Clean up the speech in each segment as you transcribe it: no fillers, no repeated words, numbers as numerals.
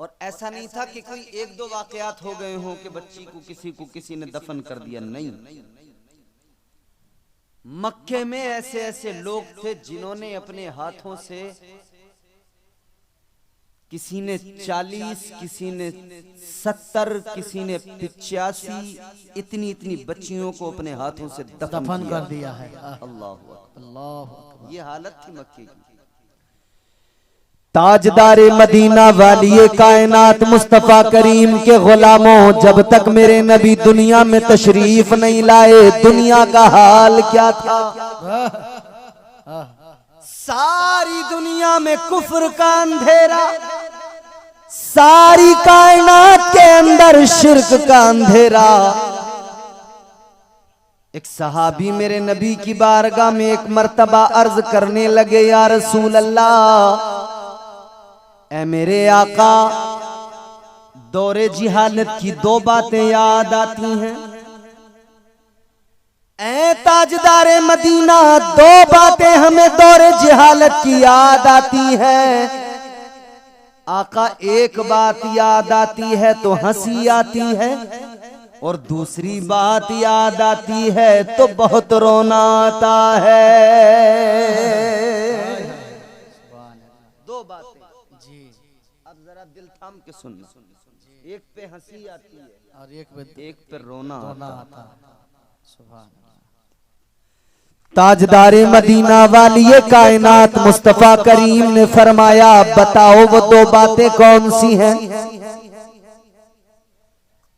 और ऐसा नहीं था कि कोई एक दो वाकयात हो गए हों कि बच्ची को किसी ने दफन कर दिया, नहीं। मक्के में ऐसे ऐसे लोग थे जिन्होंने अपने हाथों से, किसी ने 40, किसी ने 70, किसी ने 85, इतनी इतनी बच्चियों को अपने हाथों से दफन कर दिया है। अल्लाह, ये हालत थी मक्के की। ताजदारे मदीना वालिए कायनात मुस्तफा करीम के गुलामों, जब तक मेरे नबी दुनिया में तशरीफ नहीं लाए, दुनिया का हाल क्या था? सारी दुनिया में कुफ्र का अंधेरा, सारी कायनात के अंदर शिर्क का अंधेरा। एक सहाबी मेरे नबी की बारगाह में एक मर्तबा अर्ज करने लगे, या रसूल अल्लाह, ऐ मेरे आका, दौरे जिहालत की दो बातें याद आती हैं। ऐ ताजदारे मदीना, दो बातें हमें दौरे जिहालत की याद आती है। आका, एक बात याद आती है तो हंसी आती है, और दूसरी बात याद आती है तो बहुत रोना आता है। दो बातें जी, अब जरा दिल थाम के सुनना। एक पे हंसी आती है और एक पे रोना आता है। ताजदारे मदीना वालिए कायनात मुस्तफा करीम ने फरमाया, बताओ वो दो बातें कौन सी हैं?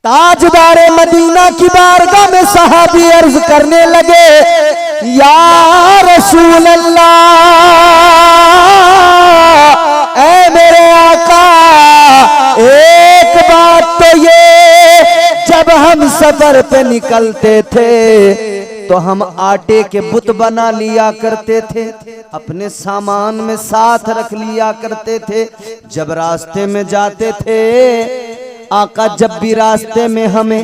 ताजदारे मदीना की बारगाह में सहाबी अर्ज करने लगे, या रसूल अल्लाह, ऐ मेरे आका, एक बात तो ये, जब हम सफर पे निकलते थे तो हम आटे के बुत बना लिया करते थे, अपने सामान में साथ रख लिया करते थे। जब रास्ते में जाते थे आका, जब भी रास्ते में हमें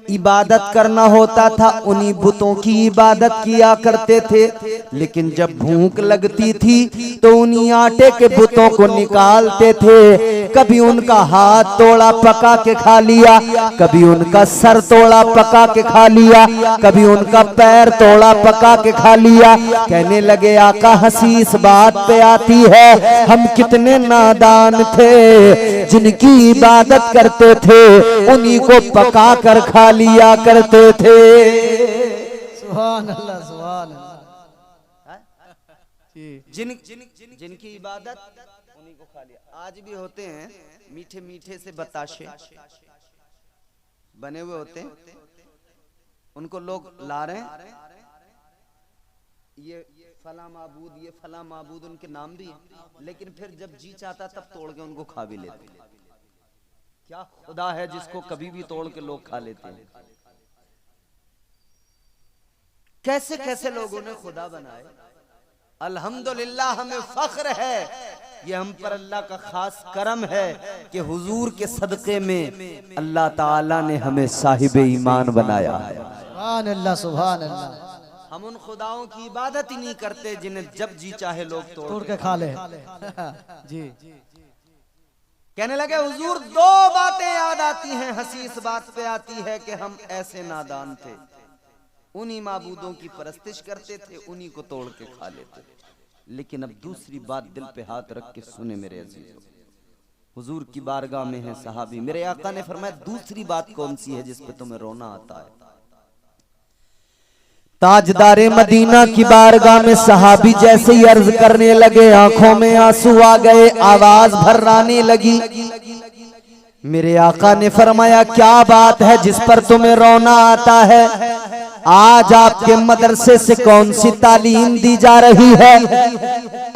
इबादत करना होता था, उन्हीं बुतों की इबादत किया करते थे। लेकिन जब भूख लगती थी तो उन्हीं आटे के बुतों को निकालते थे। कभी उनका हाथ तोड़ा पका के खा लिया, कभी उनका सर तोड़ा पका के खा लिया, कभी उनका पैर तोड़ा पका के खा लिया। कहने लगे, आका, हंसी इस बात पे आती है, हम कितने नादान थे, जिनकी इबादत करते थे उन्हीं को पका कर खा लिया करते थे। सुभान अल्लाह, सुभान अल्लाह। जिनकी इबादत उन्हीं को खा लिया। आज भी होते हैं मीठे मीठे से बताशे बने हुए होते हैं, उनको लोग ला रहे हैं, ये फला माबूद, ये फला माबूद, उनके नाम भी, लेकिन फिर जब जी चाहता तब तोड़ के उनको खा भी लेते। क्या खुदा है जिसको कभी भी तोड़ के लोग खा लेते हैं? कैसे कैसे लोगों ने खुदा बनाए। अल्हम्दुलिल्लाह, हमें फख्र है, ये हम पर अल्लाह का खास करम है कि हुजूर के सदक़े में अल्लाह ताला ने हमें साहिब ईमान बनाया है। सुभान अल्लाह, सुभान अल्लाह। हम उन खुदाओं की इबादत ही नहीं करते जिन्हें जब जी चाहे लोग तोड़ के खा ले। जी, कहने लगे, हुजूर, दो बातें याद आती हैं, हंसी इस बात पे आती है कि हम ऐसे नादान थे, उन्हीं माबूदों की परस्तिश करते थे, उन्हीं को तोड़ के खा लेते थे। लेकिन अब दूसरी बात दिल पे हाथ रख के सुने मेरे अजीजों, हुजूर की बारगाह में है सहाबी, मेरे आका ने फरमाया, दूसरी बात कौन सी है जिस पे तुम्हें रोना आता है? ताजदारे मदीना की बारगाह में सहाबी जैसे ही अर्ज करने लगे, आंखों में आंसू आ गए, आवाज भर्राने लगी। मेरे आका ने फरमाया, क्या बात है जिस पर तुम्हें रोना आता है? आज आपके मदरसे से कौन सी तालीम दी जा रही है?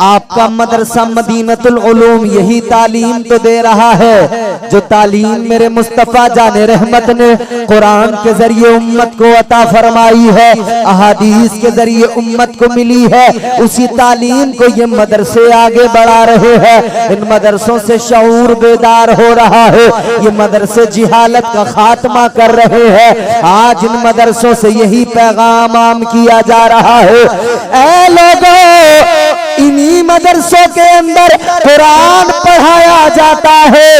आपका मदरसा मदीनतुल उलूम यही तालीम तो दे रहा है जो तालीम मेरे मुस्तफा जाने रहमत ने कुरान के जरिए उम्मत को अता फरमाई है, अहादीस के जरिए उम्मत को मिली है। उसी तालीम को ये मदरसे आगे बढ़ा रहे हैं। इन मदरसों से शऊर बेदार हो रहा है, ये मदरसे जिहालत का खात्मा कर रहे हैं। आज इन मदरसों से यही पैगाम आम किया जा रहा है। ऐ लोगों, इन्हीं मदरसों के अंदर कुरान पढ़ाया जाता है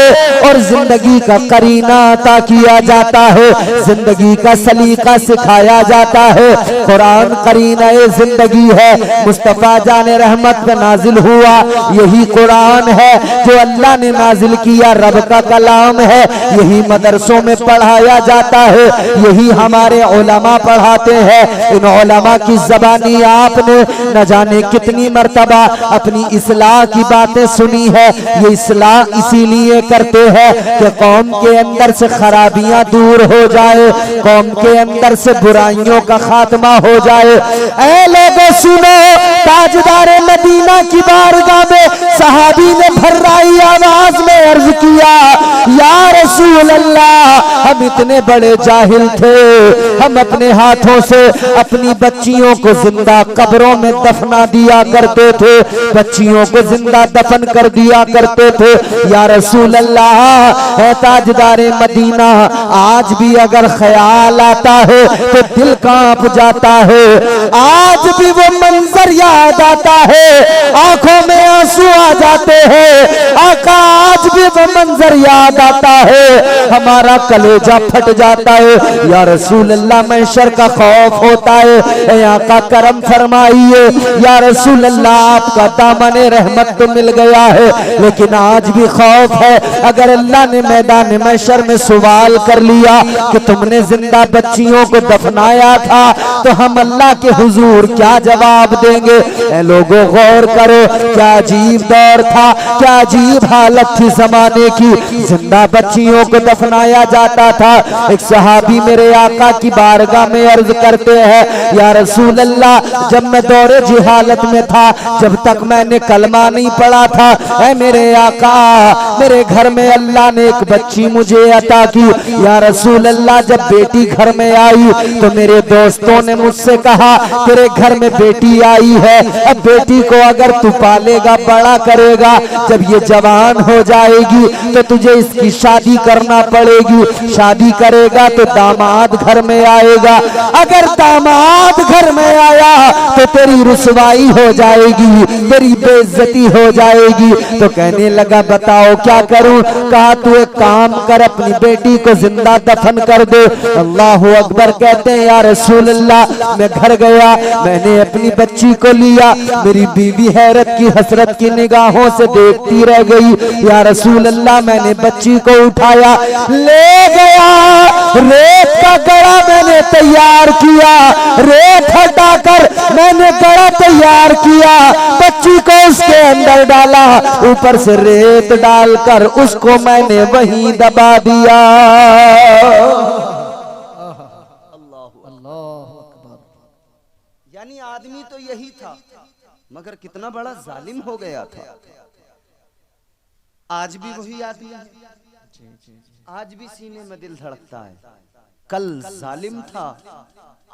और जिंदगी का करीना अता किया जाता है, जिंदगी का सलीका सिखाया जाता है। कुरान करीना जिंदगी है, मुस्तफा जाने रहमत पे नाजिल हुआ, यही कुरान है जो अल्लाह ने नाजिल किया, रब का कलाम है, यही मदरसों में पढ़ाया जाता है, यही हमारे उलमा पढ़ाते हैं। इन उलमा की ज़बानी आपने न जाने कितनी मर्तबा अपनी इस्लाह की बातें सुनी है। ये इस्लाह इसीलिए करते हैं कि कौम के अंदर से खराबियां दूर हो जाए, कौम के अंदर से बुराइयों का खात्मा हो जाए। ऐ लोगों सुनो, ताजदार मदीना की बारगाह में सहाबी ने भर्राई आवाज में अर्ज किया, या रसूल अल्लाह, हम इतने बड़े जाहिल थे, हम अपने हाथों से अपनी बच्चियों को जिंदा कब्रों में दफना दिया करते थे, बच्चियों को जिंदा दफन कर दिया करते थे। या रसूल अल्लाह, है ताजदारे मदीना, आज भी अगर ख्याल आता है तो दिल कांप जाता है, आज भी वो मंजर याद आता है, आंखों में आंसू आ जाते हैं। आका, आज भी वो मंजर याद आता है, हमारा कलेजा फट जाता है। या रसूल अल्लाह, महशर का खौफ होता है, ऐ आका करम फरमाइए। या रसूल अल्लाह, आपका दामन रहमत तो मिल गया है, लेकिन आज भी खौफ है, अगर अल्लाह ने मैदान महशर में सवाल कर लिया कि तुमने जिंदा बच्चियों को दफनाया था, तो हम अल्लाह के हुजूर क्या जवाब देंगे? ऐ लोगों गौर करो, क्या अजीब दौर था, क्या अजीब हालत थी जमाने की, जिंदा बच्चियों को दफनाया जाता था। एक सहाबी मेरे आका की बारगाह में अर्ज करते हैं, या रसूल अल्लाह, जब मैं दौरे जिहालत में था, जब तक मैंने कलमा नहीं पढ़ा था, ऐ मेरे आका, मेरे घर में अल्लाह ने एक बच्ची मुझे अता की। या रसूल अल्लाह, जब बेटी घर में आई तो मेरे दोस्तों ने मुझसे कहा, तेरे घर में बेटी आई है, अब बेटी को अगर तू पालेगा, बड़ा करेगा, जब ये जवान हो जाएगी तो तुझे इसकी शादी करना पड़ेगी, शादी करेगा तो दामाद घर में आएगा, अगर दामाद घर में आया तो तेरी रुसवाई हो जाएगी, तेरी बेइज्जती हो जाएगी। तो कहने लगा, बताओ क्या करूं? कहा, तू एक काम कर, अपनी बेटी को जिंदा दफन कर दे। अल्लाह अकबर। कहते हैं, या रसूल अल्लाह, मैं घर गया, मैंने अपनी बच्ची को लिया, मेरी बीवी हैरत की हसरत की निगाहों से देखती रह गई। या रसूल अल्लाह, मैंने बच्ची को उठाया, ले गया, रेत का गड़ा मैंने तैयार किया, रेत हटाकर मैंने गड़ा तैयार किया, बच्ची को उसके अंदर डाला, ऊपर से रेत डालकर उसको मैंने वहीं दबा दिया। यानी आदमी तो यही था, मगर कितना बड़ा जालिम हो गया था। आज भी वही आदमी है, आज भी सीने में दिल धड़कता है। कल जालिम था,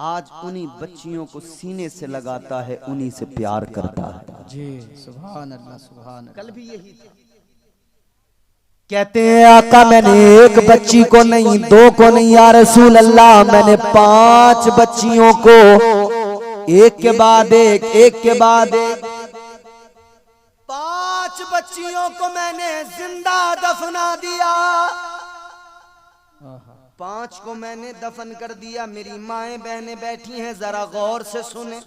आज उन्हीं बच्चियों को सीने से लगाता है, उन्हीं से प्यार करता है। जी, सुभान अल्लाह, सुभान अल्लाह। कल भी यही था। कहते हैं, आका, मैंने एक बच्ची को नहीं, दो को नहीं, या रसूल अल्लाह, मैंने 5 बच्चियों को एक के बाद एक, एक के बाद एक, 5 बच्चियों को मैंने जिंदा दफना दिया, 5 को मैंने दफन कर दिया। मेरी माएं बहनें बैठी हैं, जरा गौर से सुने।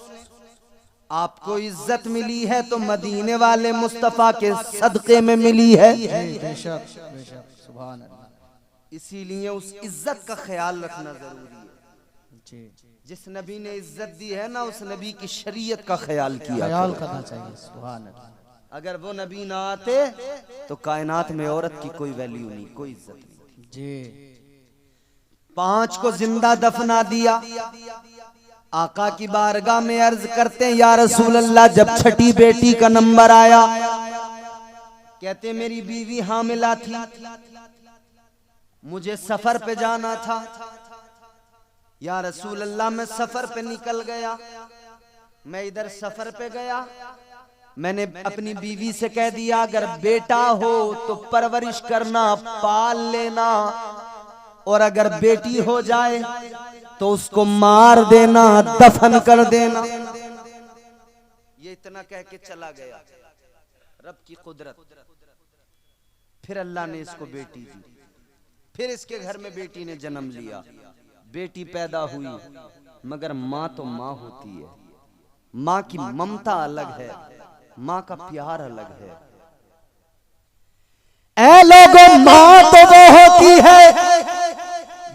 आपको इज्जत मिली है तो मदीने वाले मुस्तफा के सदके में मिली है, बेशक, बेशक, सुभान अल्लाह। इसीलिए उस इज्जत का ख्याल रखना जरूरी है। जी, जिस नबी ने इज्जत दी है ना, उस नबी की शरीयत का ख्याल किया ख्याल करना चाहिए। सुभान अल्लाह। अगर वो नबी ना आते तो कायनात में औरत की कोई वैल्यू नहीं, कोई इज्जत नहीं। जी, 5 को जिंदा दफना दिया। आका की बारगाह में अर्ज करते हैं, या रसूल अल्लाह, जब छठी बेटी का नंबर आया, कहते मेरी बीवी हामिला थी, मुझे सफर पे जाना था। या रसूल अल्लाह, मैं सफर पे निकल गया, मैं इधर सफर पे गया, मैंने अपनी बीवी से कह दिया, अगर बेटा हो तो परवरिश करना, पाल लेना, और अगर बेटी हो जाए तो उसको मार देना, दफन कर देना। ये इतना कह के चला गया। रब की कुदरत। फिर अल्लाह ने इसको बेटी दी। फिर इसके घर में बेटी ने जन्म लिया। बेटी पैदा हुई, मगर माँ तो माँ होती है। माँ की ममता अलग है, माँ का प्यार अलग है। ऐ लोगों, माँ तो वो होती है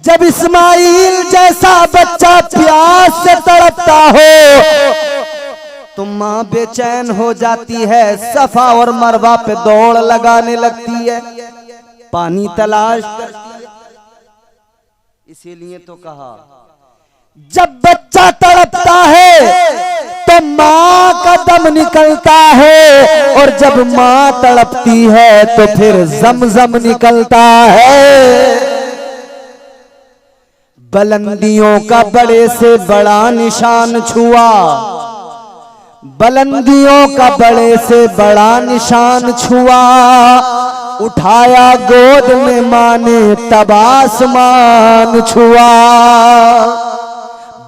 जब इस्माइल जैसा बच्चा प्यास से तड़पता हो तो माँ बेचैन हो जाती है, सफा और मरवा पे दौड़ लगाने लगती है, पानी तलाश करती है। इसीलिए तो कहा जब बच्चा तड़पता है तो माँ का दम निकलता है, और जब माँ तड़पती है तो फिर जमजम निकलता है। बुलंदियों का बड़े से बड़ा निशान छुआ, बुलंदियों का बड़े से बड़ा निशान छुआ, उठाया गोद में माँ ने तब आसमान छुआ।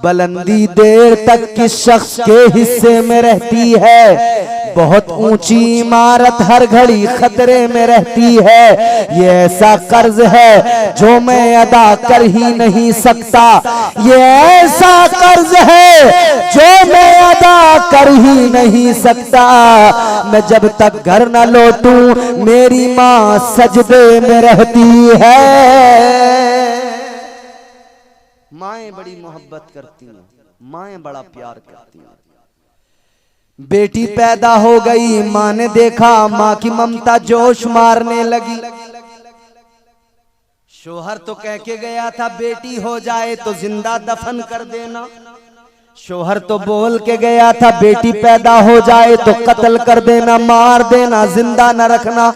बुलंदी देर तक किस शख्स के हिस्से में रहती है, बहुत ऊंची इमारत हर घड़ी खतरे में रहती है। ये ऐसा कर्ज है जो मैं अदा कर ही नहीं सकता, ये ऐसा कर्ज है जो मैं अदा कर ही नहीं सकता। मैं जब तक घर न लौटूं मेरी माँ सजदे में रहती है। माएं बड़ी मोहब्बत करती हैं, माएं बड़ा प्यार करती हैं। बेटी पैदा हो गई, माँ ने देखा माँ की ममता जोश मारने लगी। शोहर तो कह के गया था बेटी हो जाए तो जिंदा दफन कर देना। शोहर तो बोल के गया था बेटी पैदा हो जाए तो कत्ल कर देना, मार देना, जिंदा न रखना।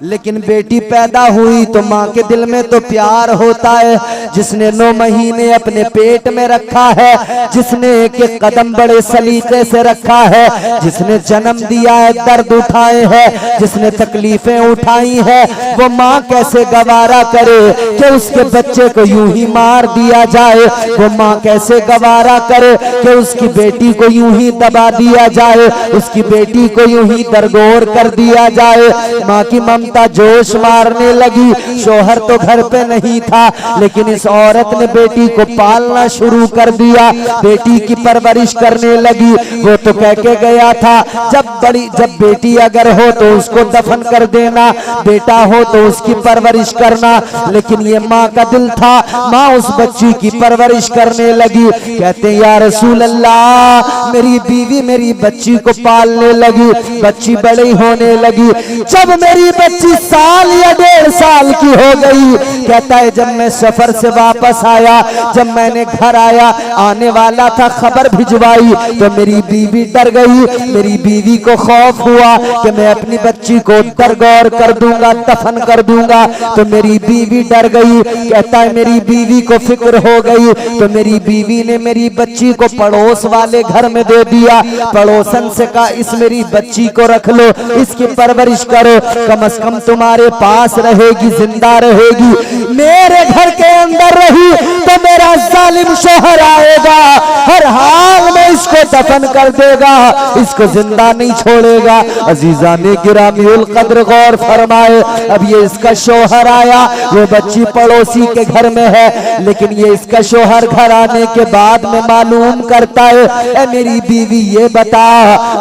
लेकिन बेटी पैदा हुई तो माँ के दिल में तो प्यार होता है। जिसने 9 महीने अपने पेट में रखा है, जिसने एक कदम बड़े सलीके से रखा है, जिसने जन्म दिया है, दर्द उठाए हैं, जिसने तकलीफें उठाई है, वो माँ कैसे गवारा करे कि उसके बच्चे को यूं ही मार दिया जाए। वो माँ कैसे गवारा करे कि उसकी बेटी को यूं ही दबा दिया जाए, उसकी बेटी को यूं ही दरगोर कर दिया जाए। माँ की ममता जोश मारने लगी। शोहर तो घर पे नहीं था, लेकिन इस औरत ने बेटी को पालना शुरू कर दिया, बेटी की परवरिश करने लगी। वो तो कह के गया था जब बेटी अगर हो तो उसको दफन कर देना, बेटा हो तो उसकी परवरिश करना। लेकिन ये माँ का दिल था, माँ उस बच्ची की परवरिश करने लगी। कहते या रसूल अल्लाह, मेरी बीवी मेरी बच्ची को पालने लगी, बच्ची बड़ी होने लगी। जब मेरी बच्ची साल या 1.5 साल की हो गई, कहता है जब मैं सफर से वापस आया, जब मैंने घर आया, आने वाला था, खबर भिजवाई तो मेरी बीवी डर गई। मेरी बीवी को खौफ हुआ कि मैं अपनी बच्ची को दरगोर कर दूंगा, दफन कर दूंगा, तो मेरी बीवी डर गई। कहता है मेरी बीवी को फिक्र हो गई तो मेरी बीवी ने मेरी बच्ची को पड़ोस वाले घर में दे दिया। पड़ोसन से कहा इस मेरी बच्ची को रख लो, इसकी परवरिश करो, कम से कम तुम्हारे पास रहेगी, जिंदा रहेगी। मेरे घर के अंदर रही तो मेरा जालिम शोहर आएगा, हर हाल में इसको दफन कर देगा, इसको जिंदा नहीं छोड़ेगा। अजीजा ने गिरामीउल कद्र गौर फरमाए, अब ये इसका शोहर आया, वो बच्ची पड़ोसी के घर में है, लेकिन ये इसका शोहर घर आने के बाद में मालूम करता है, ए मेरी बीवी ये बता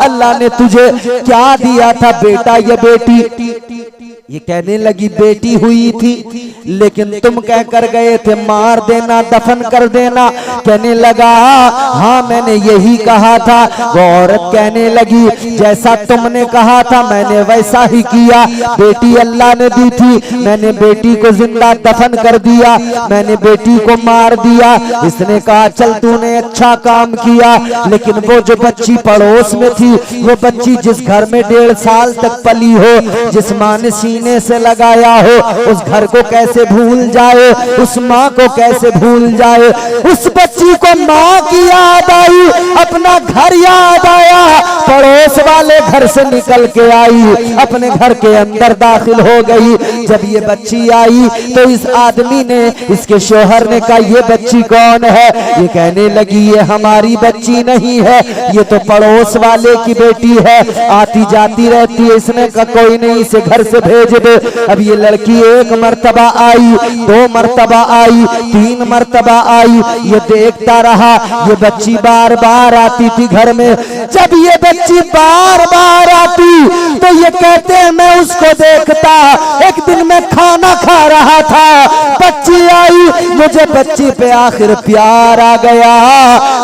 अल्लाह ने तुझे क्या दिया था, बेटा या बेटी? ये कहने लगी बेटी हुई थी, लेकिन तुम कह कर गए थे मार देना, दफन कर देना। कहने लगा हाँ मैंने यही कहा था। वो औरत कहने लगी जैसा तुमने कहा था मैंने वैसा ही किया, बेटी अल्लाह ने दी थी, मैंने बेटी को जिंदा दफन कर दिया, मैंने बेटी को मार दिया। इसने कहा चल तूने अच्छा काम किया, लेकिन वो जो बच्ची पड़ोस में थी, वो बच्ची जिस घर में 1.5 साल तक पली हो, जिस माँ ने सीने से लगाया हो, उस घर को कैसे भूल जाए, उस माँ को कैसे भूल जाए। उस बच्ची को माँ की याद आई, अपना घर याद आया, पड़ोस वाले घर से निकल के आई, अपने घर के अंदर दाखिल हो गई। जब ये बच्ची आई तो इस आदमी ने, इसके शोहर ने कहा ये बच्ची कौन है? ये कहने लगी ये हमारी बच्ची नहीं है, ये तो पड़ोस वाले की बेटी है, आती जाती रहती है। इसने कहा कोई नहीं, इसे घर से भेज दे। अब ये लड़की एक मर्तबा आई, 2 मर्तबा आई, 3 मर्तबा आई, ये देखता रहा। ये बच्ची बार बार आती थी घर में। जब ये बच्ची बार बार आती तो ये कहते हैं मैं उसको देखता। एक दिन मैं खाना खा रहा था, बच्ची आई, मुझे बच्ची पे आखिर प्यार आ गया,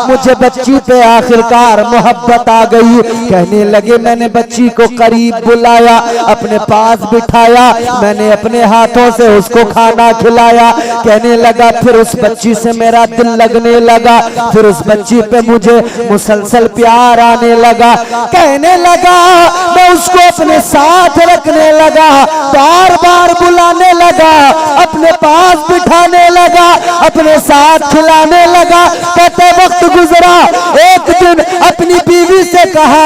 मुझे बच्ची पे आखिरकार मोहब्बत आ गई। कहने लगे मैंने बच्ची को करीब बुलाया, अपने पास बिठाया, मैंने अपने हाथों से उसको खाना खिलाया। कहने लगा फिर उस बच्ची से मेरा दिल लगने लगा, फिर उस बच्ची पे मुझे मुसलसल प्यार आने लगा। कहने लगा मैं उसको अपने साथ रखने लगा, बार बार बुलाने लगा, अपने पास बिठाने लगा, अपने साथ खिलाने लगा। कहते वक्त गुजरा, एक दिन अपनी बीवी से कहा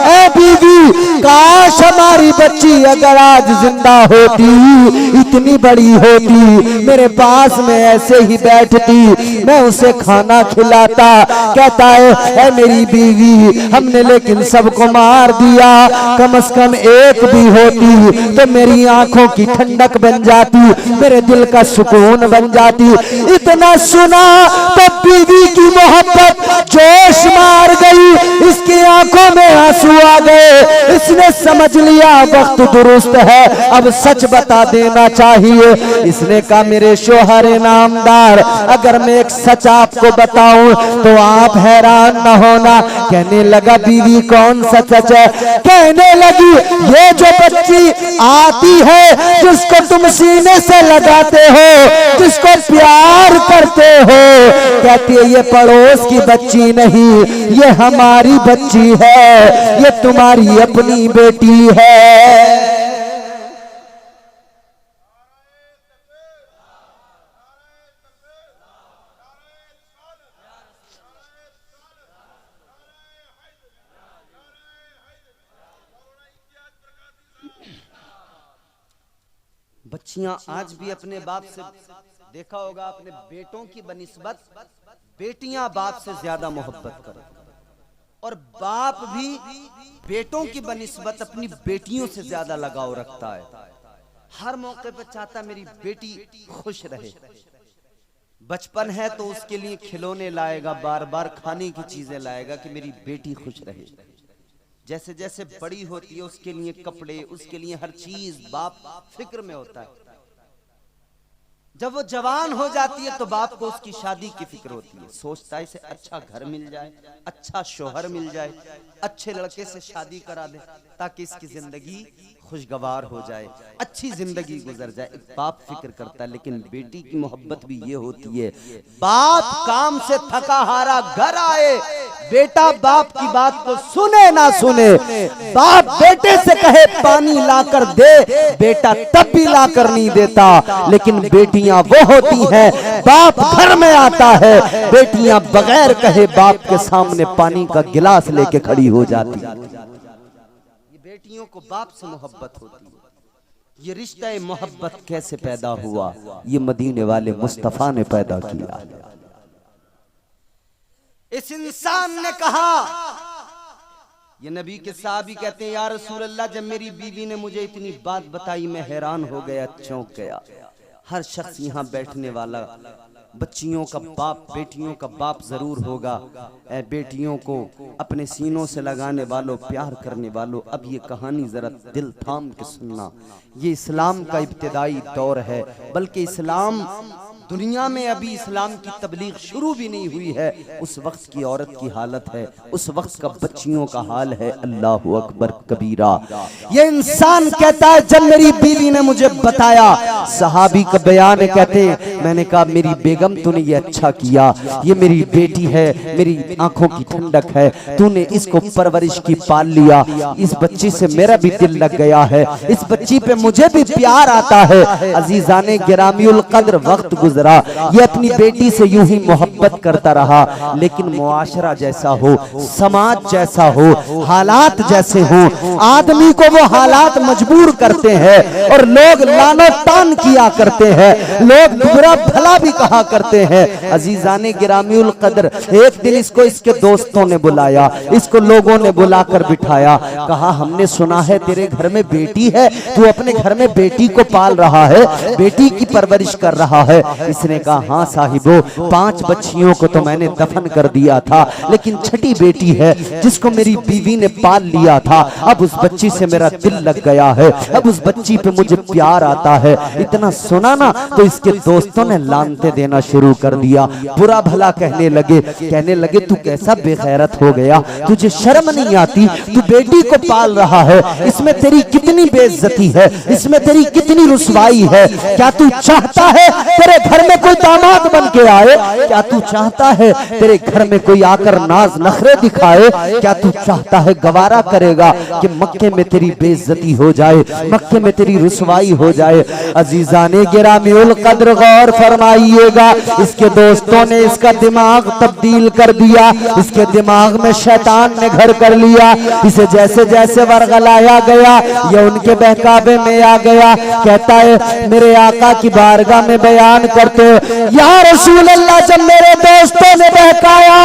ऐ बीवी, काश हमारी बच्ची अगर आज जिंदा होती, इतनी बड़ी होती, मेरे पास में ऐसे ही बैठती, मैं उसे खाना खिलाता। कहता है ऐ मेरी बीवी, हमने लेकिन सबको मार दिया, कम से कम एक भी होती तो मेरी आंखों की ठंडक बन जाती, मेरे दिल का सुकून बन जाती। इतना सुना तो बीवी की मोहब्बत जोश मार गई, इसकी आंखों में आंसू आ गए। इसने समझ लिया वक्त दुरुस्त है, अब सच बता देना चाहिए। इसने कहा मेरे शोहर नामदार, अगर मैं एक सच आपको बताऊं तो आप हैरान न होना। कहने लगा बीवी कौन सा सच है? कहने लगी ये जो बच्ची आती है, जिसको तुम सीने से लगाते हो, जिसको प्यार करते हो, कहती है ये पड़ोस की बच्ची नहीं, ये हमारी बच्ची है, ये तुम्हारी अपनी बेटी है। बच्चियां आज भी अपने बाप से, देखा होगा अपने बेटों की बनिस्बत बेटियां बाप से ज्यादा मोहब्बत करें, और बाप भी बेटों की बनिस्बत अपनी बेटियों से ज्यादा लगाव रखता है। हर मौके पर चाहता मेरी बेटी खुश रहे। बचपन है तो उसके लिए खिलौने लाएगा, बार बार खाने की चीजें लाएगा कि मेरी बेटी खुश रहे। जैसे जैसे बड़ी होती है उसके लिए कपड़े, उसके लिए हर चीज बाप फिक्र में होता है। जब वो जवान हो जाती है तो बाप को उसकी शादी की फिक्र होती है, सोचता है इसे अच्छा घर मिल जाए, अच्छा शोहर मिल जाए, अच्छे लड़के से शादी करा दे ताकि इसकी जिंदगी खुशगवार हो जाए, अच्छी जिंदगी गुजर जाए। बाप फिक्र करता है। लेकिन बेटी की मोहब्बत भी ये होती है, बाप काम से थका हारा घर आए, बेटा बाप की बात को सुने ना सुने, बाप बेटे से कहे पानी लाकर दे, बेटा तब भी लाकर नहीं देता। लेकिन बेटियां वो होती हैं, बाप घर में आता है, बेटियां बगैर कहे बाप के सामने पानी का गिलास लेके खड़ी हो जाती है। बेटियों को बाप से मोहब्बत होती है। ये रिश्ता मोहब्बत कैसे पैदा हुआ? ये मदीने वाले मुस्तफा ने पैदा किया। इस इंसान ने कहा, ये नबी के साहबी कहते हैं या रसूल अल्लाह, जब मेरी बीवी ने मुझे इतनी बात बताई मैं हैरान हो गया, चौंक गया। हर शख्स यहाँ बैठने वाला बच्चियों का बाप, बेटियों का बाप जरूर होगा। बेटियों को अपने सीनों से लगाने वालों, प्यार करने वालों, अब ये कहानी जरा दिल थाम के सुनना। ये इस्लाम का इब्तिदाई दौर है, बल्कि इस्लाम दुनिया में अभी इस्लाम की तबलीग शुरू भी नहीं हुई है। उस वक्त की औरत की हालत है, उस वक्त का बच्चियों का हाल है। अल्लाहु अकबर कबीरा। ये इंसान कहता है जब मेरी बीवी ने मुझे बताया, सहाबी का बयान कहते हैं मैंने कहा मेरी बेगम तूने ये अच्छा किया, ये मेरी बेटी है, मेरी आंखों की ठंडक है, तूने इसको परवरिश की पाल लिया, इस बच्ची से मेरा भी दिल लग गया है, इस बच्ची पे मुझे भी प्यार आता है। अजीजाने गिरामीउल कद्र वक्त गुजरा, ये अपनी बेटी से यूं ही मोहब्बत करता रहा, लेकिन मुआशरा जैसा हो, समाज जैसा हो, हालात जैसे हो, आदमी को वो हालात मजबूर करते हैं और लोग लानो तान किया करते हैं, लोग बुरा भला भी कहा करते हैं। अजीजाने गिरामीउल कद्र, एक दिन इसको इसके दोस्तों ने बुलाया, इसको लोगों ने बुलाकर बिठाया, कहा हमने सुना है तेरे घर में बेटी है, तू अपने घर में बेटी को पाल रहा है, बेटी की परवरिश कर रहा है। इसने कहा हाँ साहिबो, 5 बच्चियों को तो मैंने दफन कर दिया था, लेकिन छठी बेटी है जिसको मेरी बीवी ने पाल लिया था, अब उस बच्ची से मेरा दिल लग गया है, अब उस बच्ची पे मुझे प्यार आता है। इतना सुना ना तो इसके दोस्तों ने लानते देना शुरू कर दिया, बुरा भला कहने लगे तू कैसा बेगैरत हो गया, तुझे शर्म नहीं आती, तू बेटी को पाल रहा है, इसमें तेरी कितनी बेइज्जती है, इसमें तेरी कितनी रुसवाई है, क्या तू चाहता है तेरे घर में कोई दामाद बन के आए, क्या तू चाहता है तेरे घर में कोई आकर नाज नखरे दिखाए, क्या तू चाहता है गवारा करेगा कि मक्के में तेरी बेइज्जती हो जाए, मक्के में तेरी रुसवाई हो जाए। अजीजाने गिरामीउल कद्र गौर फरमाइएगा, इसके दोस्तों ने इसका दिमाग तब्दील कर दिया, इसके दिमाग में शैतान ने घर कर लिया, इसे जैसे जैसे वर्गलाया गया ये उनके बहकावे में आ गया। कहता है मेरे आका की बारगाह में बयान करते या रसूल अल्लाह, जब मेरे दोस्तों ने बहकाया,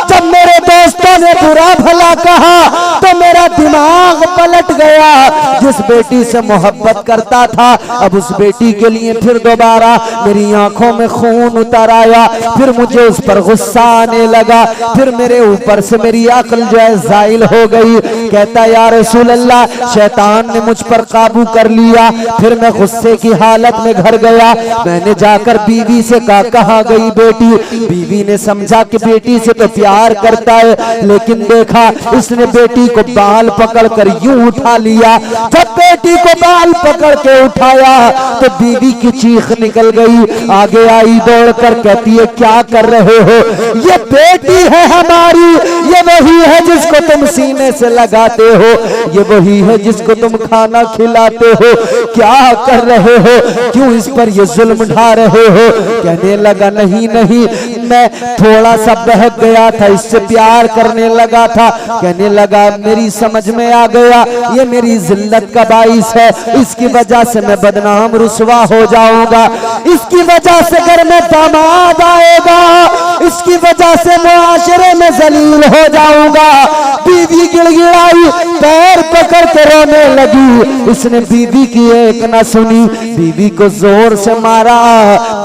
जब मेरे दोस्तों ने बुरा भला कहा तो मेरा दिमाग पलट गया, जिस बेटी से मोहब्बत करता था अब उस बेटी के लिए फिर दोबारा मेरी आंखों में खून उतर आया, फिर मुझे उस पर गुस्सा आने लगा, फिर मेरे ऊपर से मेरी अक्ल जो है जाइल हो गई। कहता या रसूल अल्लाह, शैतान ने मुझ पर काबू कर लिया, फिर मैं गुस्से की हालत में घर गया, मैंने जाकर बीवी से कहा गई बेटी, बीवी ने समझा कि बेटी से तो प्यार करता है, लेकिन देखा इसने बेटी को बाल पकड़कर यूं उठा लिया, जब बेटी को बाल पकड़ के उठाया तो बीवी की चीख निकल गई, आगे आई दौड़कर कहती है क्या कर रहे हो, ये बेटी है हमारी, ये वही है जिसको तुम सीने से लगाते हो, ये वही है जिसको तुम खाना खिलाते हो, क्या कर रहे हो, क्यों इस पर ये जुल्म ढा रहे हो। कहने लगा नहीं नहीं, मैं थोड़ा सा बहक गया था, इससे प्यार करने लगा था। कहने लगा मेरी समझ में आ गया ये मेरी जिल्लत का बाइस है, इसकी वजह से मैं बदनाम रुसवा हो जाऊंगा, इसकी वजह से घर में दामाद आएगा, इसकी वजह से मुआशरे में जलील हो जाऊंगा। बीवी गिड़गिड़ाई, पैर पकड़ के रोने लगी, इसने बीवी की एक न सुनी, बीवी को जोर से मारा,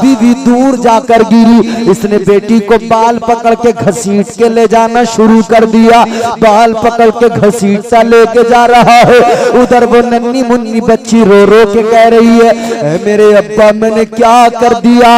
बीवी दूर जाकर गिरी, इसने बेटी को बाल पकड़ के घसीट के ले जाना शुरू कर दिया, बाल पकड़ के घसीटता लेके जा रहा है, उधर वो नन्ही मुन्नी बच्ची रो रो के कह रही है मेरे अब्बा मैंने क्या कर दिया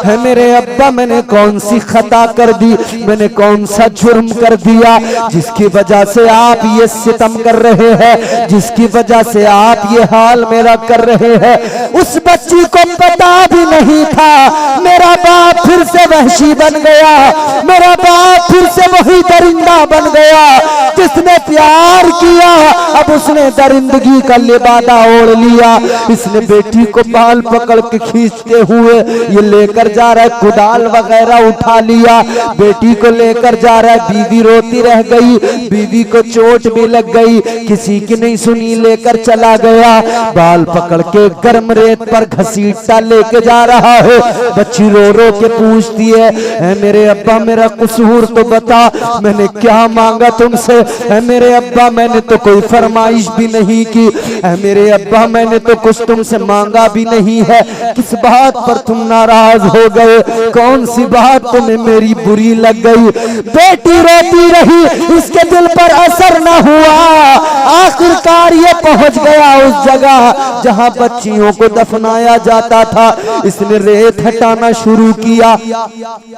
है, मेरे अब्बा मैंने कौन सी खता कर दी, मैंने कौन सा जुर्म कर दिया जिसकी वजह से आप ये सितम कर रहे हैं, जिसकी वजह से आप ये हाल मेरा कर रहे हैं। उस बच्ची को पता भी नहीं था मेरा बाप फिर से वहशी बन गया, मेरा बाप फिर से वही दरिंदा बन गया, जिसने प्यार किया अब उसने दरिंदगी का लिबादा ओढ़ लिया। इसने बेटी को बाल पकड़ के खींचते हुए ये लेकर जा रहा है, कुदाल वगैरह उठा लिया, बेटी को लेकर जा रहा है, बीवी रोती रह गई, बीवी को चोट भी लग गई, किसी की नहीं सुनी, लेकर चला गया, बाल पकड़ के गर्म रेत पर घसीटता लेके जा रहा है। बच्ची रो रो के पूछती है मेरे अब्बा मेरा कसूर तो बता, मैंने क्या मांगा तुमसे, मेरे अब्बा मैंने तो कोई फरमाइश भी नहीं की, मेरे अब्बा मैंने तो कुछ तुमसे मांगा भी नहीं है, किस बात पर तुम नाराज हो गए, कौन सी बात तुम्हें मेरी बुरी लग गई। बेटी रोती रही, इसके दिल पर असर न हुआ, आखिरकार ये पहुंच गया उस जगह जहां बच्चियों को दफनाया जाता था। इसने रेत हटाना शुरू किया,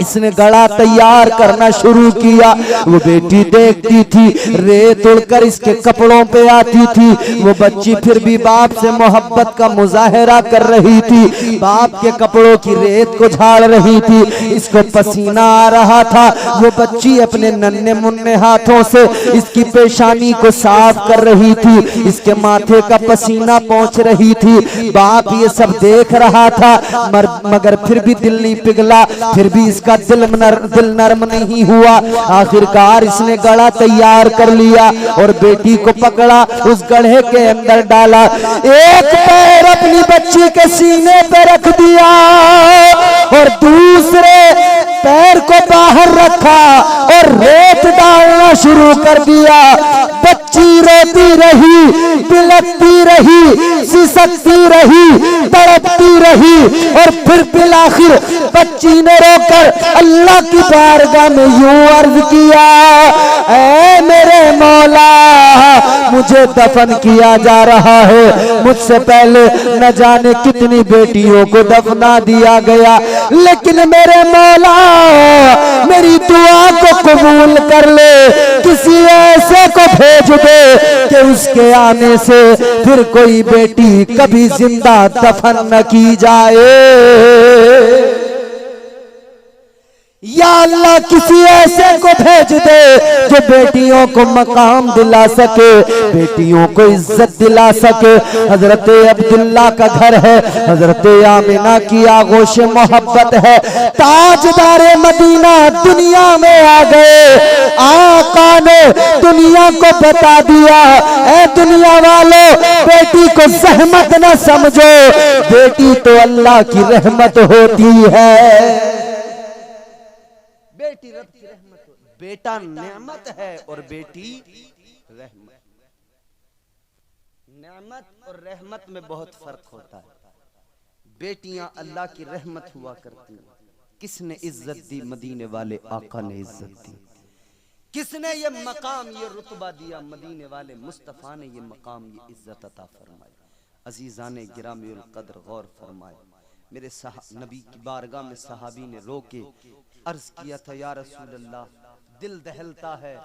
इसने गड़ा तैयार करना शुरू किया, वो बेटी देखती थी रेत उड़कर इसके कपड़ों पे पे आती थी वो बच्ची फिर भी बाप से मोहब्बत का मुजाहरा कर रही थी, बाप के कपड़ों की रेत को झाड़ रही थी, इसको पसीना आ रहा था, वो बच्ची अपने नन्हे मुन्ने हाथों से इसकी पेशानी को साफ कर रही थी, इसके माथे का पसीना पहुंच रही थी। बाप ये सब देख रहा था मगर फिर भी दिल नहीं पिघला, फिर भी इसका दिल नरम नहीं हुआ। आखिरकार इसने गड़ा तैयार कर लिया और बेटी को पकड़ा, उस गड्ढे के अंदर डाला, एक पैर अपनी बच्ची के सीने पे रख दिया और दूसरे पैर को बाहर रखा और रेत डालना शुरू कर दिया। बच्ची रोती रही, बिलखती रही, सिसकती रही, तड़पती रही और फिर बिलाखिर बच्ची ने रोकर अल्लाह की बारगाह में यूं अर्ज किया, ऐ मेरे मौला, मुझे दफन किया जा रहा है, मुझसे पहले न जाने कितनी बेटियों को दफना दिया गया, लेकिन मेरे मौला मेरी दुआ को कबूल कर ले, किसी ऐसे को भेज दे कि उसके आने से फिर कोई बेटी कभी जिंदा दफन न की जाए। या अल्लाह किसी ऐसे को भेज दे जो बेटियों को मकाम दिला सके, बेटियों को इज्जत दिला सके। हजरत अब्दुल्ला का घर है, हजरत आमिना की आगोश मोहब्बत है, ताजदारे मदीना दुनिया में आ गए। आका ने दुनिया को बता दिया, ऐ दुनिया वालों, बेटी को सहमत न समझो, बेटी तो अल्लाह की रहमत होती है। बेटी रब की रहमत, बेटा नेमत है और बेटी रहमत। नेमत और रहमत में बहुत फर्क होता है। बेटियां अल्लाह की रहमत हुआ करती हैं। किसने इज्जत दी? मदीने वाले आका ने इज्जत दी। किसने ये मकाम, ये रुतबा दिया? मदीने वाले मुस्तफा ने ये मकाम, ये इज्जत अता फरमाई। अजीजाने गिरामीउल कद्र गौर फरमाए, मेरे नबी की बारगाह में सहाबी ने रोके अर्ज किया था, या रसूल अल्लाह, दिल दहलता है,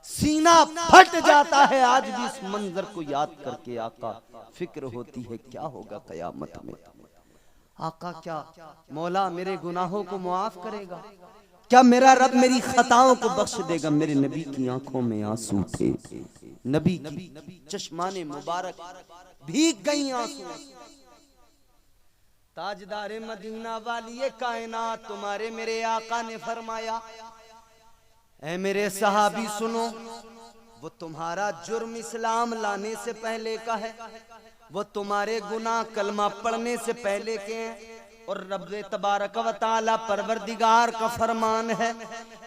सीना फट जाता है आज भी इस मंजर को याद करके। आका, फिक्र होती है क्या होगा कयामत में। आका, क्या मौला मेरे गुनाहों को मुआफ करेगा? क्या मेरा रब मेरी खताओं को बख्श देगा? मेरे नबी की आंखों में आंसू थे, नबी की चश्माने मुबारक भीग गई आंसू। ताजदारे मदीना वाली कायनात, तुम्हारे मेरे आका ने फरमाया, ऐ मेरे सहाबी सुनो, वो तुम्हारा जुर्म इस्लाम लाने से पहले का है, वो तुम्हारे गुनाह कलमा पढ़ने से पहले के हैं। और रब तबारक व तआला परवरदिगार का फरमान है,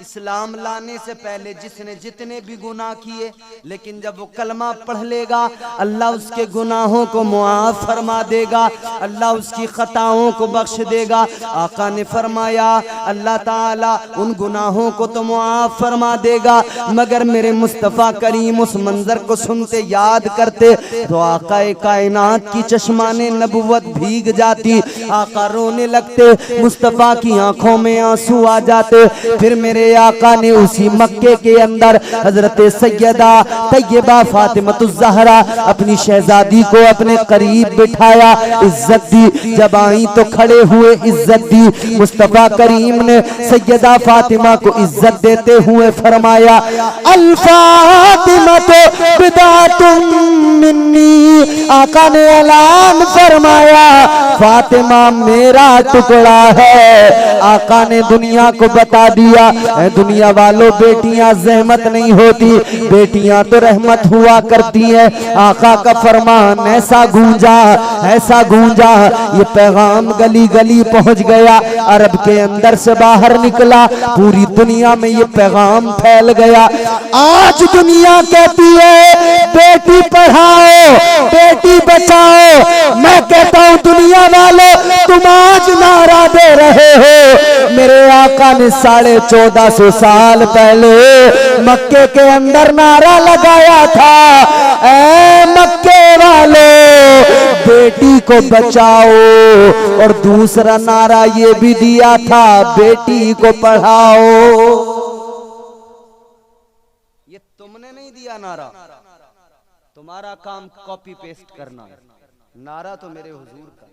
इस्लाम लाने से पहले जिसने जितने भी गुनाह किए, लेकिन जब वो कलमा पढ़ लेगा अल्लाह उसके गुनाहों को मुआफ फरमा देगा, अल्लाह उसकी खताओं को बख्श देगा। आका ने फरमाया, अल्लाह ताला उन गुनाहों को तो मुआफ फरमा देगा, मगर मेरे मुस्तफ़ा करीम उस मंजर को सुनते याद करते तो आका कायनात की चश्माने नबुवत भीग जाती। आका रोने लगते, मुस्तफा की आंखों में आंसू आ जाते। फिर मेरे आका ने उसी मक्के के अंदर हजरत सैयदा तैयबा फातिमतुज़ ज़हरा अपनी शहजादी को अपने करीब बिठाया, इज्जत दी। जब आई तो खड़े हुए इज्जत दी। मुस्तफा करीम ने सैयदा फातिमा को इज्जत देते हुए फरमाया, अल फातिमतु बिदातुम मिन्नी। आका ने ऐलान फरमाया, फातिमा मेरा टुकड़ा है। आका ने दुनिया को बता दिया, दुनिया वालों, बेटियां जहमत नहीं होती, बेटियां तो रहमत हुआ करती हैं। आका का फरमान ऐसा गूंजा, ऐसा गूंजा, ये पैगाम गली गली पहुंच गया, अरब के अंदर से बाहर निकला, पूरी दुनिया में ये पैगाम फैल गया। आज दुनिया कहती है बेटी पढ़ाओ, बेटी बचाओ। मैं कहता हूं दुनिया वालों, तुम आज नारा दे रहे हो, मेरे आका ने 1450 साल पहले मक्के के अंदर नारा लगाया था, ऐ मक्के वालों बेटी को बचाओ। और दूसरा नारा ये भी दिया था, बेटी को पढ़ाओ। ये तुमने नहीं दिया नारा, तुम्हारा काम कॉपी पेस्ट करना है। नारा तो मेरे हुजूर का।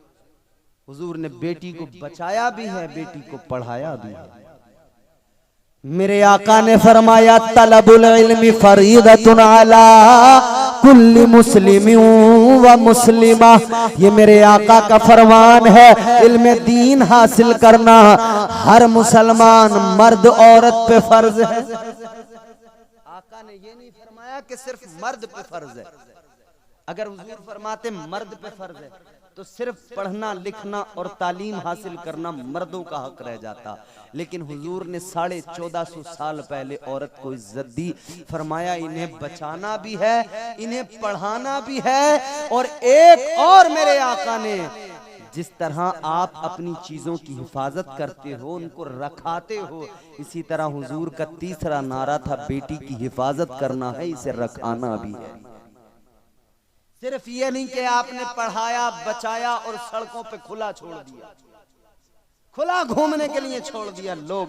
हुजूर ने बेटी को बचाया भी है, बेटी को पढ़ाया भी है। मेरे आका ने फरमाया तलबुल इल्मी फरीदतुन अला कुल्ली मुस्लिमिन व मुस्लिमा। ये मेरे आका का फरमान है, इल्म दीन हासिल करना हर मुसलमान मर्द औरत पे फर्ज है। आका ने ये नहीं फरमाया कि सिर्फ मर्द पे फर्ज है। अगर हुजूर फरमाते मर्द पे फर्ज है तो सिर्फ पढ़ना लिखना और तालीम हासिल करना मर्दों का हक रह जाता। लेकिन हुजूर ने 1450 साल पहले औरत को इज्जत दी। फरमाया इन्हें बचाना भी है, इन्हें पढ़ाना भी है। और एक और मेरे आका ने, जिस तरह आप अपनी चीजों की हिफाजत करते हो, उनको रखाते हो, इसी तरह हुजूर का तीसरा नारा था बेटी की हिफाजत करना है, इसे रखाना भी है। सिर्फ ये नहीं कि आपने पढ़ाया बचाया और सड़कों पे खुला छोड़ दिया, खुला घूमने के लिए छोड़ दिया। लोग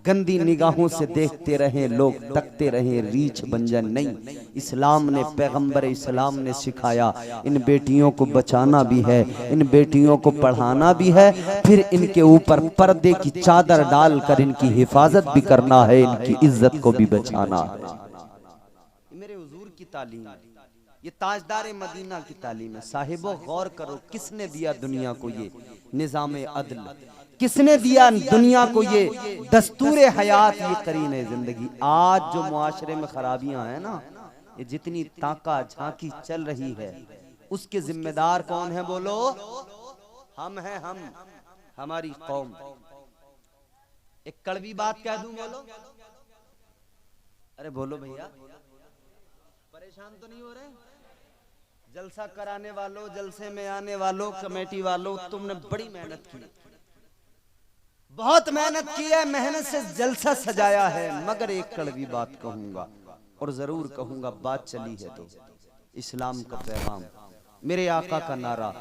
गंदी निगाहों से देखते रहे, लोग तकते रहे, रीछ बंजन नहीं। इस्लाम ने, पैगंबर इस्लाम ने सिखाया इन बेटियों को बचाना भी है, इन बेटियों को पढ़ाना भी है, फिर इनके ऊपर पर्दे की चादर डालकर इनकी हिफाजत भी करना है, इनकी इज्जत को भी बचाना है। मेरे हुजूर की तालीम, ये ताजदार मदीना की तालीम है। साहिबो गौर करो, किसने दिया दुनिया को ये निज़ाम अदल, किसने दिया दुनिया को ये दस्तूर हयात, ये करीने जिंदगी। आज जो मुआशरे में खराबियां हैं ना, ये जितनी ताका झांकी चल रही है, उसके जिम्मेदार कौन है बोलो? हम हैं, हम, हमारी कौम। एक कड़वी बात कह दूं, बोलो? अरे बोलो भैया, परेशान तो नहीं हो रहे? जलसा कराने वालों, जलसे में आने वालों, कमेटी वालों, तुमने बड़ी मेहनत की, बहुत मेहनत की है, मेहनत से जलसा सजाया है। मगर एक कड़वी बात कहूंगा, और जरूर कहूंगा, बात चली है तो इस्लाम का पैगाम, मेरे आका का नारा,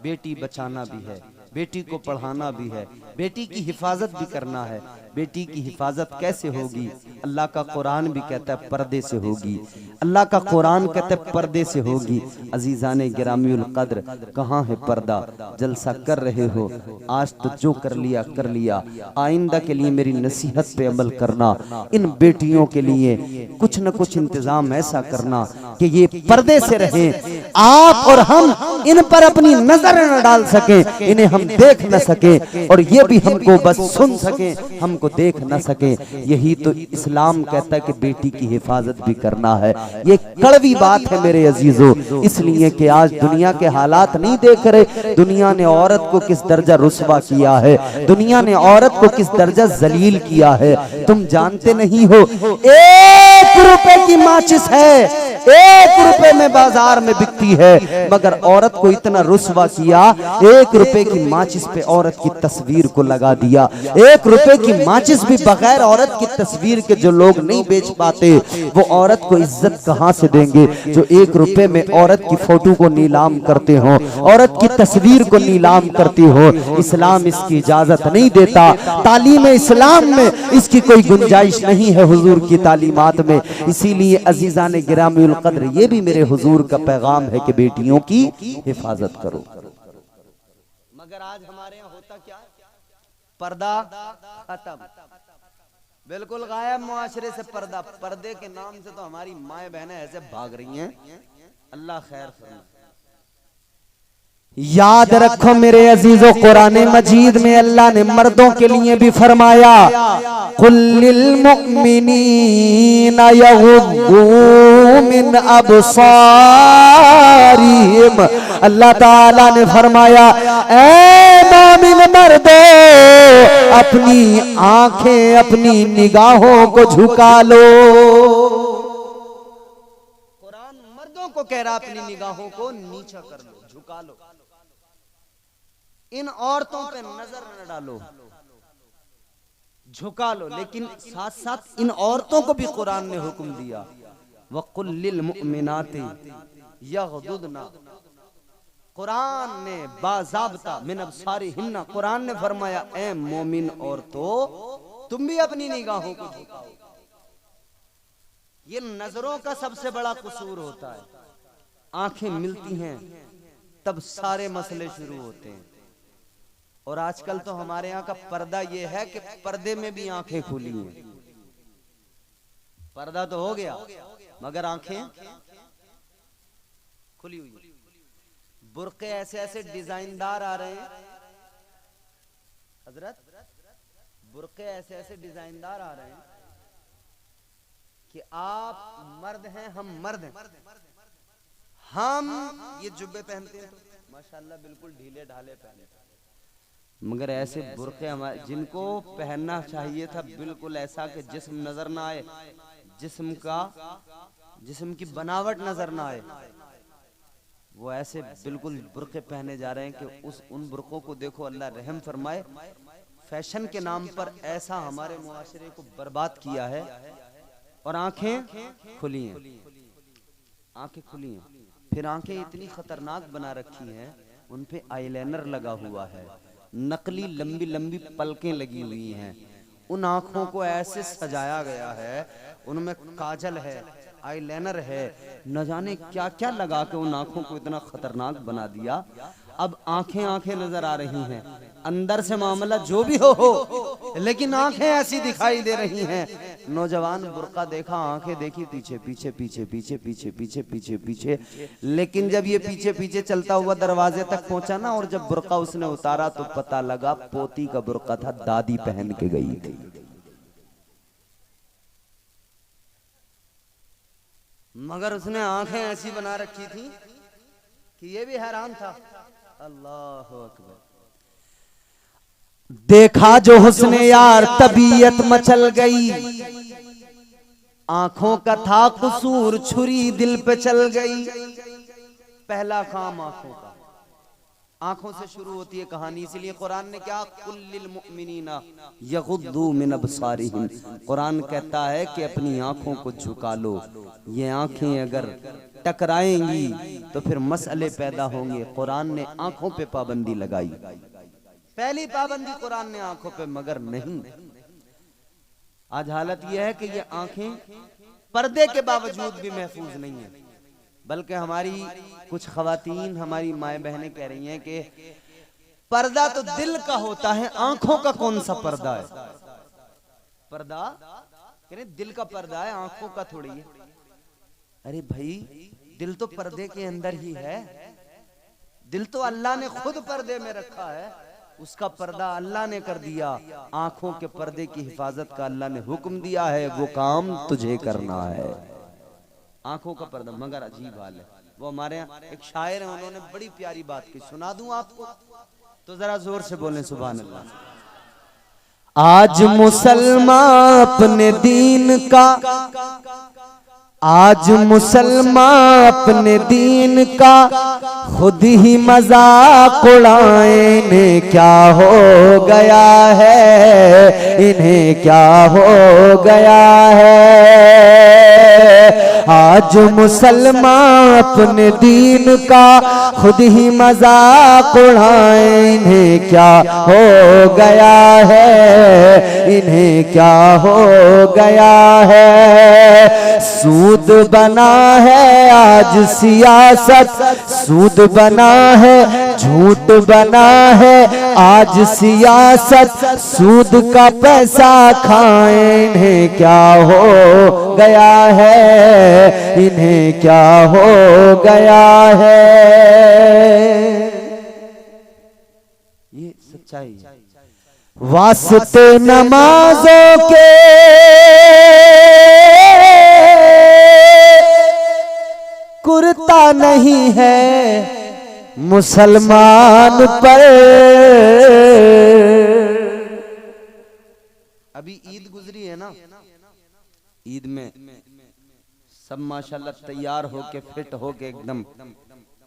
बेटी बचाना भी है, बेटी को पढ़ाना भी है, बेटी की हिफाजत भी करना है। बेटी की हिफाजत कैसे होगी? अल्लाह का कुरान भी कहता है पर्दे से होगी। अल्लाह का कुरान कहता है पर्दे से होगी। अजीजाने गिरामीउल कद्र, कहाँ है पर्दा? जलसा कर रहे हो, आज तो जो कर लिया कर लिया। आइंदा के लिए मेरी नसीहत पे अमल करना, इन बेटियों के लिए कुछ न कुछ इंतजाम ऐसा करना कि ये पर्दे से रहें, आप और हम इन पर अपनी नजर न डाल सके, इन्हें हम देख न सके, और ये भी हमको बस सुन सके, हमको देख न सके। यही तो इस्लाम कहता है कि बेटी की हिफाजत भी करना है। ये कड़वी बात है मेरे अजीजों, इसलिए कि आज दुनिया के हालात नहीं देख रहे। दुनिया ने औरत को किस दर्जा रुस्वा किया है, दुनिया ने औरत को किस दर्जा जलील किया है, तुम जानते नहीं हो। 1 रुपए की माचिस है, 1 रुपए में बाजार में बिकती है, मगर औरत को इतना रुस्वा किया, 1 रुपए की माचिस पे औरत की तस्वीर को लगा दिया। 1 रुपए की माचिस भी बगैर औरत की तस्वीर के जो लोग नहीं बेच पाते, वो औरत को इज्जत कहां से देंगे? जो 1 रुपए में औरत की फोटो को नीलाम करते हो, औरत की तस्वीर को नीलाम करती हो, इस्लाम इसकी इजाजत नहीं देता। तालीम इस्लाम में इसकी कोई गुंजाइश नहीं है, हुजूर की तालीमात में। इसीलिए अजीजाने गिरामीउल कद्र, ये भी मेरे हुजूर का पैगाम है कि बेटियों की हिफाजत करो। मगर आज हमारे यहाँ होता क्या? पर्दा खत्म, बिल्कुल गायब मुआशरे से पर्दा। पर्दे के नाम से तो हमारी माए बहनें ऐसे भाग रही हैं, अल्लाह खैर फरमाए। याद रखो मेरे अजीजों, कुरान मजीद में अल्लाह ने मर्दों के लिए भी फरमाया, कुल्लिल मुमिनीना यगुद्दू मिन अबसारिहिम। अल्लाह ताला ने फरमाया, ऐ मोमिन मर्दो, अपनी आंखें, अपनी निगाहों को झुका लो। कुरान मर्दों को कह रहा अपनी निगाहों को नीचा कर लो, झुका लो, इन औरतों पे नजर न डालो, झुका लो। लेकिन साथ साथ इन औरतों को भी कुरान ने हुक्म दिया, वकुल्लिल मुमिनाति यगदुदना। कुरान ने बाज़ाब्ता मिन अबसारिहिन्ना, कुरान ने फरमाया, ए मोमिन औरतों, तुम भी अपनी निगाहों को झुकाओ। ये नजरों का सबसे बड़ा कसूर होता है। आंखें मिलती हैं तब सारे मसले शुरू होते हैं। और आजकल तो हमारे यहाँ का पर्दा ये है कि पर्दे में भी आंखें खुली हैं। पर्दा तो हो गया मगर आंखें खुली हुई हैं। बुर्के ऐसे ऐसे डिजाइनदार आ रहे हैं हजरत, बुर्के ऐसे ऐसे डिजाइनदार आ रहे हैं कि आप मर्द हैं, हम मर्द हैं, हम ये जुब्बे पहनते हैं तो माशाल्लाह बिल्कुल ढीले ढाले पहने, मगर ऐसे बुर्के हमारे जिनको पहनना चाहिए था बिल्कुल ऐसा कि जिस्म नजर ना आए, जिस्म की बनावट नजर ना आए, वो ऐसे बिल्कुल बुर्के पहने जा रहे हैं कि उन बुर्कों को देखो, अल्लाह रहम फरमाए। फैशन के नाम पर ऐसा हमारे मुआशरे को बर्बाद किया है। और आंखें खुली हैं, आंखें खुली हैं, फिर आंखें इतनी खतरनाक बना रखी हैं, उन पे आईलाइनर लगा हुआ है, नकली लंबी लंबी पलकें लगी हुई हैं, उन आंखों को ऐसे सजाया गया है, उनमें काजल है, आईलाइनर है, न जाने क्या क्या लगा के उन आंखों को इतना खतरनाक बना दिया। अब आंखें आंखें नजर आ रही हैं, अंदर से मामला जो भी हो लेकिन आंखें ऐसी दिखाई दे रही हैं। नौजवान बुर्का देखा, आंखें देखी, पीछे पीछे पीछे पीछे पीछे पीछे पीछे पीछे, लेकिन जब ये पीछे पीछे चलता हुआ दरवाजे तक पहुंचा ना, और जब बुर्का उसने उतारा तो पता लगा पोती का बुर्का था, दादी पहन के गई थी। मगर उसने आंखें ऐसी बना रखी थी कि ये भी हैरान था। अल्लाह अकबर। देखा जो हुस्ने यार तबीयत मचल गई, आंखों का था कसूर छुरी दिल पे चल गई। पहला काम आंखों का, आंखों से शुरू होती है कहानी। इसलिए कुरान ने क्या, कुल्लिल मुमिनीना यगुद्दू मिन अबसारिहिम, कुरान कहता है कि अपनी आंखों को झुका लो। ये आंखें अगर टकराएंगी तो फिर मसले पैदा होंगे। कुरान ने आंखों पे पाबंदी लगाई, पहली पाबंदी कुरान ने आंखों पे, मगर नहीं। आज हालत यह है कि ये आंखें पर्दे के बावजूद भी महफूज नहीं है, बल्कि हमारी कुछ खवातीन, हमारी माए बहनें कह रही हैं कि पर्दा तो दिल का होता है, आंखों का कौन सा पर्दा है? पर्दा कह रहे दिल का पर्दा है, आंखों का थोड़ी है। अरे भाई, दिल तो पर्दे के अंदर ही है, दिल तो अल्लाह ने खुद पर्दे में रखा है, उसका पर्दा अल्लाह ने कर दिया। आंखों के पर्दे की हिफाजत का अल्लाह ने हुक्म दिया है, वो काम तुझे करना है, आंखों का पर्दा। मगर अजीब हाल है, वो हमारे यहाँ एक शायर है, उन्होंने बड़ी प्यारी बात की, सुना दूं आपको? तो जरा जोर से बोलें सुभान अल्लाह। आज मुसलमान अपने दीन का, आज मुसलमान अपने दीन का खुद ही मजाक उड़ाए। इन्हें क्या हो गया है, इन्हें क्या हो गया है। आज मुसलमान अपने दीन का खुद ही मजाक उड़ाए। इन्हें क्या हो गया है, इन्हें क्या हो गया है। सूद बना है आज सियासत, सूद बना है, झूठ बना है आज सियासत, सूद का पैसा खाएं। इन्हें क्या हो गया है, इन्हें क्या हो गया है। ये सच्चाई है। वास्ते नमाजों के कुर्ता नहीं है मुसलमान पर। अभी ईद गुजरी है ना, ईद में सब माशाल्लाह तैयार होके, फिट होके एकदम,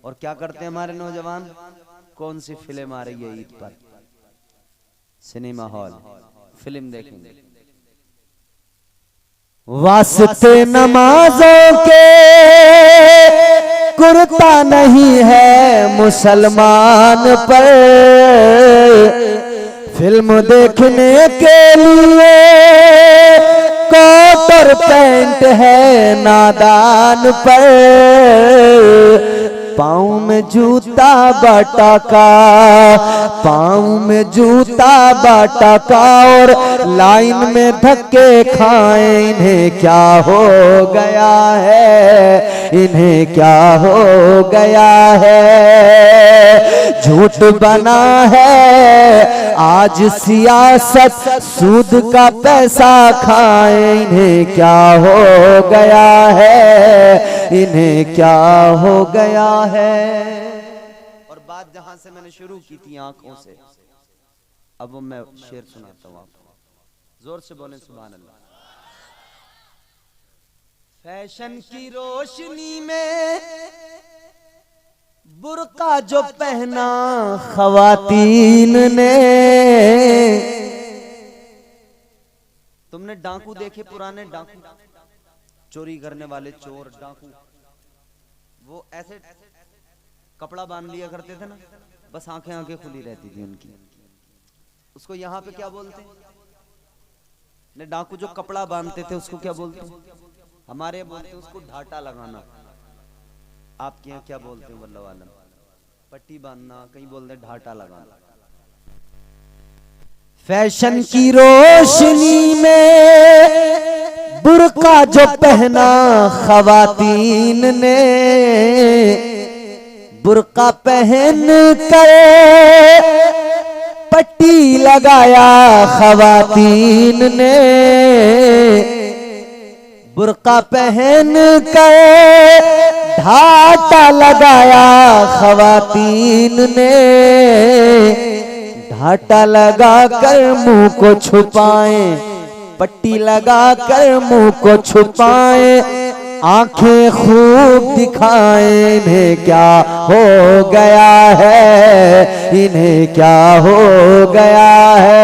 और क्या करते हैं हमारे नौजवान? कौन सी फिल्म आ रही है ईद पर? सिनेमा हॉल, फिल्म देखेंगे। वास्ते नमाजों के कुर्ता नहीं है मुसलमान पर। फिल्म देखने के लिए कोट कोट और पैंट है नादान पर, पाँव में जूता बाटा का, पाँव में जूता बाटा का, और लाइन में धक्के खाए। इन्हें क्या हो गया है, इन्हें क्या हो गया है। झूठ बना है आज सियासत, सूद का पैसा खाए। इन्हें क्या हो गया है, इन्हें क्या हो गया है। और बात जहां से मैंने शुरू की थी आंखों से, अब मैं शेर सुनाता हूं आपको, जोर से बोलें सुभान अल्लाह। फैशन की रोशनी में बुर्का जो पहना खवातीन ने, तुमने डाकू देखे पुराने डाकू, चोरी करने वाले चोर डाकू, वो ऐसे कपड़ा बांध लिया करते थे ना, बस आंखें आंखें खुली रहती थी उनकी। उसको यहाँ पे क्या बोलते हैं? ने डाकू जो कपड़ा बांधते थे उसको क्या बोलते हैं? हमारे यहाँ बोलते हैं उसको ढाटा लगाना। आपके यहाँ क्या बोलते हैं? वल्लाह आलम। पट्टी बांधना, कहीं बोलते हैं ढाटा लगाना। फैशन की रोशनी में बुर्का जो पहना खवातीन ने, बुर्का पहन कर पट्टी लगाया खवातीन ने, बुर्का पहन कर ढाटा लगाया खवातीन ने। ढाटा लगा कर मुंह को छुपाए, पट्टी लगा कर मुंह को छुपाए, आंखें खूब दिखाए। इन्हें क्या हो गया है, इन्हें क्या हो गया है।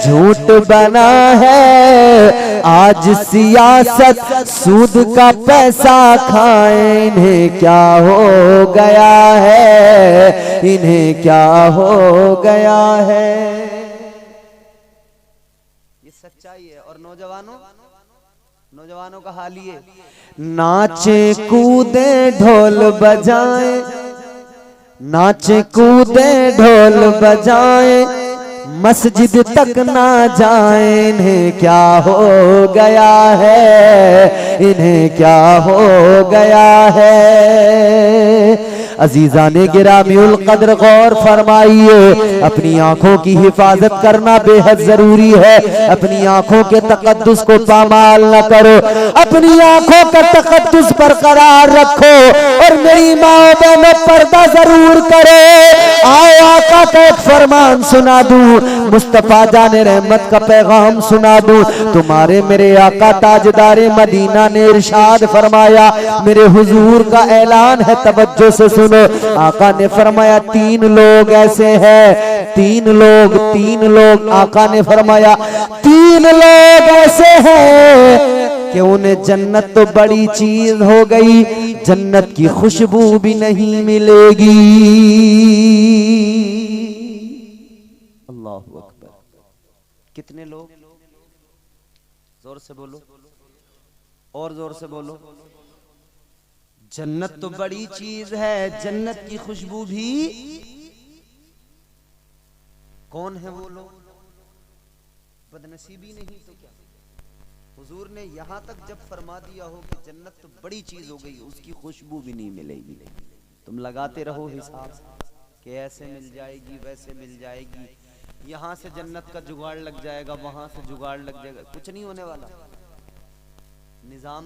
झूठ बना है आज सियासत, सूद का पैसा खाए। इन्हें क्या हो गया है, इन्हें क्या हो गया है। ये सच्चाई है। और नौजवानों का हाल ये, नाचे कूदे ढोल बजाए, नाचे कूदे ढोल बजाए, मस्जिद तक ना जाए। इन्हें क्या हो गया है, इन्हें क्या हो गया है। अजीजाने गिरामीउल कद्र गौर फरमाइए, अपनी आंखों की हिफाजत करना बेहद जरूरी है। अपनी आंखों के तकद्दुस को पामाल न करो, अपनी आंखों का तकद्दुस बरकरार रखो। और मेरी माँ बहनों, पर्दा जरूर करो। आओ आका का एक फरमान सुना दूं, मुस्तफा जाने रहमत का पैगाम सुना दूं। तुम्हारे मेरे आका ताजदारे मदीना ने इरशाद फरमाया, मेरे हुजूर का ऐलान है, तवज्जो से सुनो। आका ने फरमाया तीन लोग ऐसे हैं, तीन लोग आका ने फरमाया तीन लोग ऐसे हैं कि उन्हें जन्नत तो बड़ी चीज हो गई, जन्नत की खुशबू भी नहीं मिलेगी। अल्लाहु अकबर। कितने लोग? जोर से बोलो, और जोर से बोलो। जन्नत तो बड़ी चीज है, जन्नत की खुशबू भी। कौन है वो लोग? बदनसीबी नहीं तो क्या? हुजूर ने यहां तक जब फरमा दिया हो कि जन्नत तो बड़ी चीज हो गई, उसकी खुशबू भी नहीं मिलेगी। तुम लगाते रहो हिसाब कि ऐसे मिल जाएगी, वैसे मिल जाएगी, यहां से जन्नत का जुगाड़ लग जाएगा, वहां से जुगाड़ लग जाएगा, कुछ नहीं होने वाला। निजाम